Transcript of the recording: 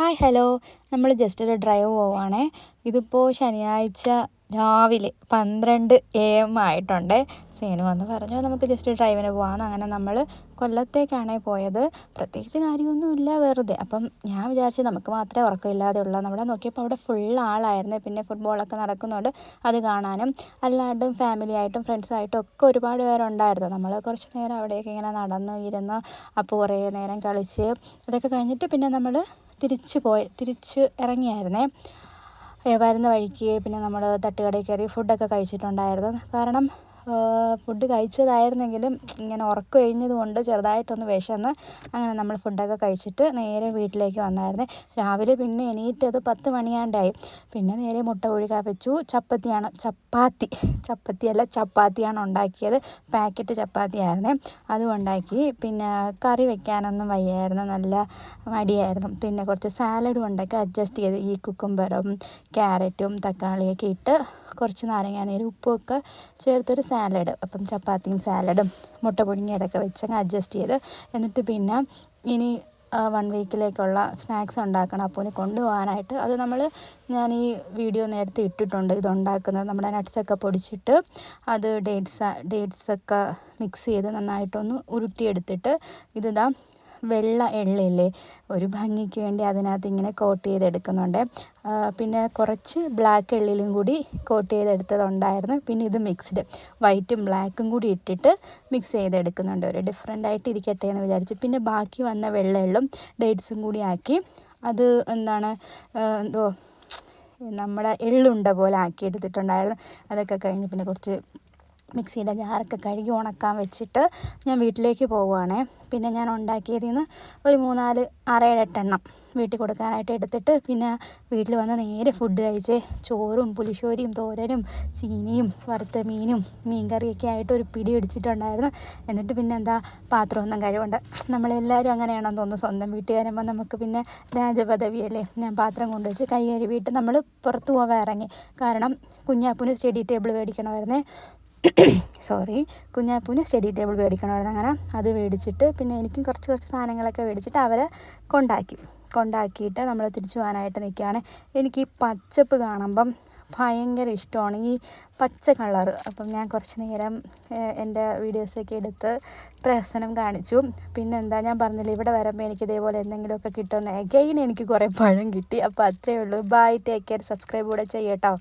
Hi hello, നമ്മൾ just ഒരു drive പോവുകയാണേ. ഇതിപ്പോൾ ശനിയാഴ്ച രാവിലെ 12 AM ആയിട്ടുണ്ട്. സേനു വന്ന് പറഞ്ഞു നമുക്ക് ജസ്റ്റ് ഡ്രൈവിന് പോകാമെന്ന്. അങ്ങനെ നമ്മൾ കൊല്ലത്തേക്കാണേ പോയത്. പ്രത്യേകിച്ച് കാര്യമൊന്നുമില്ല, വെറുതെ. അപ്പം ഞാൻ വിചാരിച്ചു നമുക്ക് മാത്രമേ ഉറക്കമില്ലാതെ ഉള്ളൂ. നമ്മളെ നോക്കിയപ്പോൾ അവിടെ ഫുൾ ആളായിരുന്നു. പിന്നെ ഫുട്ബോളൊക്കെ നടക്കുന്നുണ്ട്, അത് കാണാനും അല്ലാണ്ടും ഫാമിലി ആയിട്ടും ഫ്രണ്ട്സായിട്ടും ഒക്കെ ഒരുപാട് പേരുണ്ടായിരുന്നു. നമ്മൾ കുറച്ച് നേരം അവിടെയൊക്കെ ഇങ്ങനെ നടന്ന് ഇരുന്ന് അപ്പോൾ കുറേ നേരം കളിച്ച് അതൊക്കെ കഴിഞ്ഞിട്ട് പിന്നെ നമ്മൾ തിരിച്ച് ഇറങ്ങിയായിരുന്നേ. വരുന്ന വഴിക്ക് പിന്നെ നമ്മൾ തട്ടുകടയിൽ കയറി ഫുഡൊക്കെ കഴിച്ചിട്ടുണ്ടായിരുന്നു. കാരണം ഫുഡ് കഴിച്ചതായിരുന്നെങ്കിലും ഇങ്ങനെ ഉറക്കം കഴിഞ്ഞതുകൊണ്ട് ചെറുതായിട്ടൊന്ന് വിശന്ന് അങ്ങനെ നമ്മൾ ഫുഡൊക്കെ കഴിച്ചിട്ട് നേരെ വീട്ടിലേക്ക് വന്നായിരുന്നു. രാവിലെ പിന്നെ എണീറ്റത് 10 മണിയാണ്ടായി. പിന്നെ നേരെ മുട്ട പുഴുങ്ങാൻ വെച്ചു. ചപ്പാത്തിയാണ് ഉണ്ടാക്കിയത്. പാക്കറ്റ് ചപ്പാത്തിയായിരുന്നേ, അതും ഉണ്ടാക്കി. പിന്നെ കറി വെക്കാനൊന്നും വയ്യായിരുന്നു, നല്ല മടിയായിരുന്നു. പിന്നെ കുറച്ച് സാലഡും ഉണ്ടാക്കി അഡ്ജസ്റ്റ് ചെയ്ത്, ഈ കുക്കുംബറും ക്യാരറ്റും തക്കാളിയൊക്കെ ഇട്ട് കുറച്ച് നാരങ്ങാനീരും ഉപ്പുമൊക്കെ ചേർത്തൊരു സാലഡ്. അപ്പം ചപ്പാത്തിയും സാലഡും മുട്ട പുഴുങ്ങിയതൊക്കെ വെച്ചങ്ങ് അഡ്ജസ്റ്റ് ചെയ്ത്, എന്നിട്ട് പിന്നെ ഇനി 1 വീക്കിലേക്കുള്ള സ്നാക്സ് ഉണ്ടാക്കണം അപ്പൂന് കൊണ്ടുപോകാനായിട്ട്. അത് ഞാൻ ഈ വീഡിയോ നേരത്തെ ഇട്ടിട്ടുണ്ട്. ഇതുണ്ടാക്കുന്നത് നമ്മുടെ നട്ട്സൊക്കെ പൊടിച്ചിട്ട് അത് ഡേറ്റ്സൊക്കെ മിക്സ് ചെയ്ത് നന്നായിട്ടൊന്ന് ഉരുട്ടിയെടുത്തിട്ട് ഇതിതാ വെള്ള എള്ളില്ലേ, ഒരു ഭംഗിക്ക് വേണ്ടി അതിനകത്ത് ഇങ്ങനെ കോട്ട് ചെയ്തെടുക്കുന്നുണ്ട്. പിന്നെ കുറച്ച് ബ്ലാക്ക് എള്ളിലും കൂടി കോട്ട് ചെയ്തെടുത്തതുണ്ടായിരുന്നു. പിന്നെ ഇത് മിക്സ്ഡ് വൈറ്റും ബ്ലാക്കും കൂടി ഇട്ടിട്ട് മിക്സ് ചെയ്തെടുക്കുന്നുണ്ട്. ഒരു ഡിഫറെൻ്റ് ആയിട്ട് ഇരിക്കട്ടെ എന്ന് വിചാരിച്ച്. പിന്നെ ബാക്കി വന്ന വെള്ള എള്ളും ഡേറ്റ്സും കൂടി ആക്കി അത് നമ്മുടെ എള്ളുണ്ട പോലെ ആക്കി എടുത്തിട്ടുണ്ടായിരുന്നു. അതൊക്കെ കഴിഞ്ഞ് പിന്നെ കുറച്ച് മിക്സിയുടെ ജാറൊക്കെ കഴുകി ഉണക്കാൻ വെച്ചിട്ട് ഞാൻ വീട്ടിലേക്ക് പോവുകയാണേ. പിന്നെ ഞാൻ ഉണ്ടാക്കിയതിൽ നിന്ന് ഒരു 3, 4, 6, 7, 8 എണ്ണം വീട്ടിൽ കൊടുക്കാനായിട്ട് എടുത്തിട്ട് പിന്നെ വീട്ടിൽ വന്ന് നേരെ ഫുഡ് കഴിച്ച് ചോറും പുളിശ്ശേരിയും തോരനും ചീനിയും വറുത്ത മീൻ കറിയൊക്കെ ആയിട്ട് ഒരു പിടി പിടിച്ചിട്ടുണ്ടായിരുന്നു. എന്നിട്ട് പിന്നെ പാത്രമൊന്നും കഴിവുണ്ട്. നമ്മളെല്ലാവരും അങ്ങനെയാണെന്ന് തോന്നുന്നു. സ്വന്തം വീട്ടിൽ വരുമ്പോൾ നമുക്ക് പിന്നെ രാജപദവിയല്ലേ. ഞാൻ പാത്രം കൊണ്ടുവച്ച് കൈ കഴുകിയിട്ട് നമ്മൾ പുറത്ത് പോകാൻ ഇറങ്ങി. കാരണം കുഞ്ഞാപ്പൂന് സ്റ്റഡി ടേബിൾ മേടിക്കണമായിരുന്നേ. കുഞ്ഞാപ്പൂന് സ്റ്റഡി ടേബിൾ മേടിക്കണമായിരുന്നു. അങ്ങനെ അത് മേടിച്ചിട്ട് പിന്നെ എനിക്കും കുറച്ച് സാധനങ്ങളൊക്കെ മേടിച്ചിട്ട് അവരെ കൊണ്ടാക്കിയിട്ട് നമ്മൾ തിരിച്ചു പോകാനായിട്ട് നിൽക്കുകയാണ്. എനിക്ക് ഈ പച്ചപ്പ് കാണുമ്പം ഭയങ്കര ഇഷ്ടമാണ്, ഈ പച്ച കളറ്. അപ്പം ഞാൻ കുറച്ച് നേരം എൻ്റെ വീഡിയോസൊക്കെ എടുത്ത് പ്രഹസനം കാണിച്ചു. പിന്നെ ഞാൻ പറഞ്ഞില്ല, ഇവിടെ വരുമ്പോൾ എനിക്ക് ഇതേപോലെ എന്തെങ്കിലുമൊക്കെ കിട്ടുമെന്ന്. അഗെയിൻ എനിക്ക് കുറേ പഴം കിട്ടി. അപ്പോൾ അത്രയേ ഉള്ളൂ. ബൈ, ടേക്ക് കെയർ, സബ്സ്ക്രൈബ് കൂടെ ചെയ്യട്ടോ.